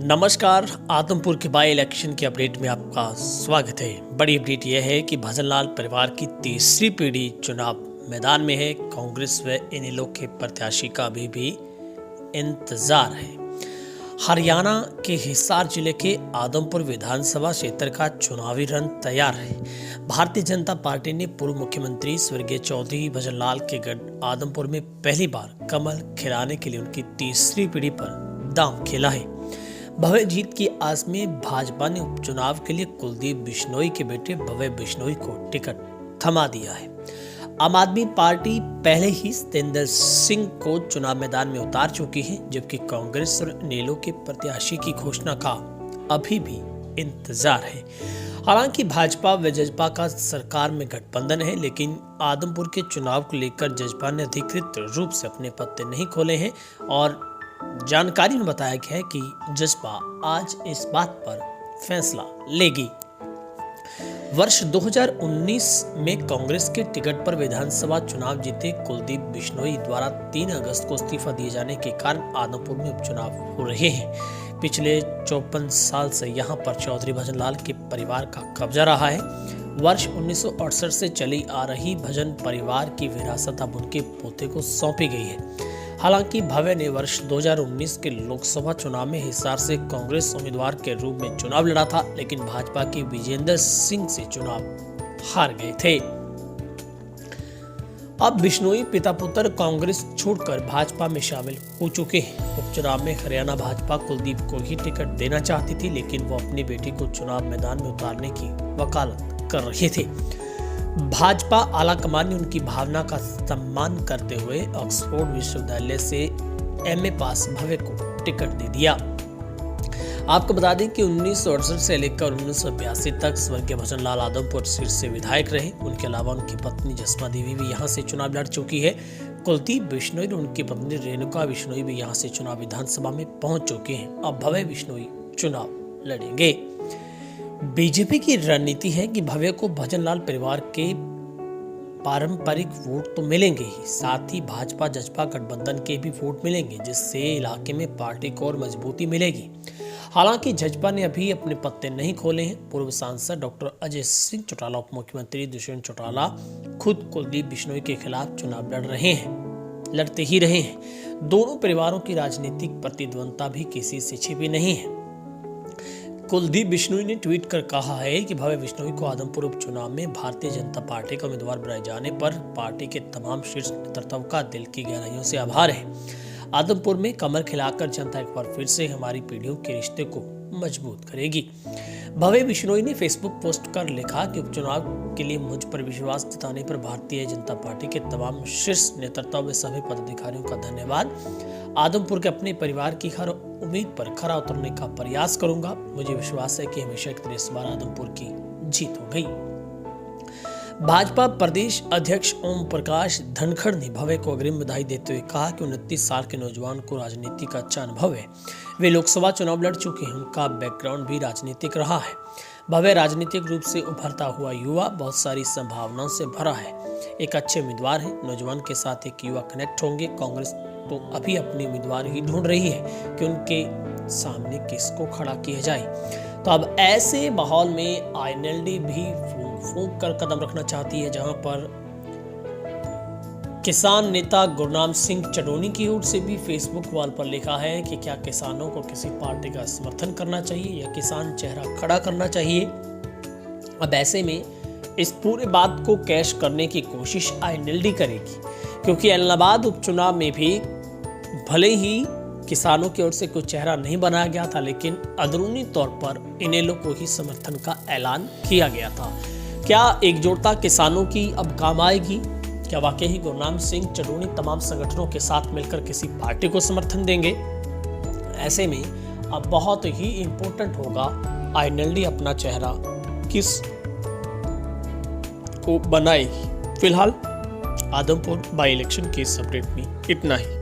नमस्कार। आदमपुर के by election के अपडेट में आपका स्वागत है। बड़ी अपडेट यह है कि भजनलाल परिवार की तीसरी पीढ़ी चुनाव मैदान में है। कांग्रेस व इनेलो के प्रत्याशी का अभी भी इंतजार है। हरियाणा के हिसार जिले के आदमपुर विधानसभा क्षेत्र का चुनावी रण तैयार है। भारतीय जनता पार्टी ने पूर्व मुख्यमंत्री स्वर्गीय चौधरी भजनलाल के गढ़ आदमपुर में पहली बार कमल खिलाने के लिए उनकी तीसरी पीढ़ी पर दांव खेला है। भव्य जीत की आस में भाजपा ने उपचुनाव के लिए कुलदीप बिश्नोई के बेटे भव्य बिश्नोई को टिकट थमा दिया है। आम आदमी पार्टी पहले ही सतेंद्र सिंह को चुनाव मैदान में उतार चुकी है, जबकि कांग्रेस और इनेलो के प्रत्याशी की घोषणा का अभी भी इंतजार है। हालांकि भाजपा व जजपा का सरकार में गठबंधन है, लेकिन आदमपुर के चुनाव को लेकर जजपा ने अधिकृत रूप से अपने पत्ते नहीं खोले हैं और जानकारी में बताया गया है कि जसपा आज इस बात पर फैसला लेगी। वर्ष 2019 में कांग्रेस के टिकट पर विधानसभा चुनाव जीते कुलदीप बिश्नोई द्वारा 3 अगस्त को इस्तीफा दिए जाने के कारण आदमपुर में उपचुनाव हो रहे हैं। पिछले 54 साल से यहां पर चौधरी भजनलाल के परिवार का कब्जा रहा है। वर्ष 1968 से चली आ रही भजन परिवार की विरासत अब उनके पोते को सौंपी गई है। हालांकि भव्य ने वर्ष 2019 के लोकसभा चुनाव में हिसार से कांग्रेस उम्मीदवार के रूप में चुनाव लड़ा था, लेकिन भाजपा के विजेंद्र सिंह से चुनाव हार गए थे। अब बिश्नोई पिता पुत्र कांग्रेस छोड़कर भाजपा में शामिल हो चुके हैं। उपचुनाव में हरियाणा भाजपा कुलदीप को ही टिकट देना चाहती थी, लेकिन वो अपनी बेटी को चुनाव मैदान में उतारने की वकालत कर रहे थे। भाजपा आलाकमान ने उनकी भावना का सम्मान करते हुए ऑक्सफोर्ड विश्वविद्यालय से एमए पास भव्य को टिकट दे दिया। आपको बता दें कि 1968 से लेकर 1982 तक स्वर्गीय भजनलाल आदमपुर सीट से विधायक रहे। उनके अलावा उनकी पत्नी जसमा देवी भी यहां से चुनाव लड़ चुकी है। कुलदीप बिश्नोई और उनकी पत्नी रेणुका बिश्नोई भी यहां से चुनाव विधानसभा में पहुंच चुके हैं। अब भव्य बिश्नोई चुनाव लड़ेंगे। बीजेपी की रणनीति है कि भव्य को भजनलाल परिवार के पारंपरिक वोट तो मिलेंगे ही, साथ ही भाजपा जजपा गठबंधन के भी वोट मिलेंगे, जिससे इलाके में पार्टी को और मजबूती मिलेगी। हालांकि जजपा ने अभी अपने पत्ते नहीं खोले हैं। पूर्व सांसद डॉक्टर अजय सिंह चौटाला, उप मुख्यमंत्री दुष्यंत चौटाला खुद कुलदीप बिश्नोई के खिलाफ चुनाव लड़ते ही रहे हैं। दोनों परिवारों की राजनीतिक प्रतिद्वंदता भी किसी से छिपी नहीं है। कुलदीप बिश्नोई ने ट्वीट कर कहा है कि भव्य बिश्नोई को आदमपुर उपचुनाव में भारतीय जनता पार्टी का उम्मीदवार बनाए जाने पर पार्टी के तमाम शीर्ष नेतृत्व का दिल की गहराइयों से आभार है। आदमपुर में कमर खिलाकर जनता एक बार फिर से हमारी पीढ़ियों के रिश्ते को मजबूत करेगी। भव्य बिश्नोई ने फेसबुक पोस्ट कर लिखा कि उपचुनाव के लिए मुझ पर विश्वास जताने पर भारतीय जनता पार्टी के तमाम शीर्ष नेतृत्व व सभी पदाधिकारियों का धन्यवाद। आदमपुर के अपने परिवार की हर उम्मीद पर खरा उतरने का प्रयास करूंगा। मुझे विश्वास है कि हमेशा की तरह इस बार आदमपुर की जीत हो गई। भाजपा प्रदेश अध्यक्ष ओम प्रकाश धनखड़ ने भव्य को अग्रिम बधाई देते हुए कहा कि 29 साल के नौजवान को राजनीति का अच्छा अनुभव है। वे लोकसभा चुनाव लड़ चुके हैं, उनका बैकग्राउंड भी राजनीतिक रहा है। भव्य राजनीतिक रूप से उभरता हुआ युवा बहुत सारी संभावनाओं से भरा है। एक अच्छे उम्मीदवार है। नौजवान के साथ एक युवा कनेक्ट होंगे। कांग्रेस तो अभी अपनी उम्मीदवार ही ढूंढ रही है कि उनके सामने किसको खड़ा किया जाए। तो अब ऐसे माहौल में आईएनएलडी भी फूंक कर कदम रखना चाहती है, जहां पर किसान नेता गुरनाम सिंह चडोनी की ओर से भी फेसबुक वॉल पर लिखा है कि क्या किसानों को किसी पार्टी का समर्थन करना चाहिए या किसान चेहरा खड़ा करना चाहिए। अब ऐसे में इस पूरे बात को कैश करने की कोशिश आईएनएलडी करेगी, क्योंकि इलाहाबाद उपचुनाव में भी भले ही किसानों की ओर से कोई चेहरा नहीं बनाया गया था, लेकिन अंदरूनी तौर पर इनेलो को ही समर्थन का ऐलान किया गया था। क्या एकजुटता किसानों की अब काम आएगी? क्या वाकई ही गुरनाम सिंह चडोनी तमाम संगठनों के साथ मिलकर किसी पार्टी को समर्थन देंगे? ऐसे में अब बहुत ही इंपॉर्टेंट होगा आईएनएलडी अपना चेहरा किस को बनाएगी। फिलहाल आदमपुर बाई इलेक्शन के इस अपडेट में इतना ही।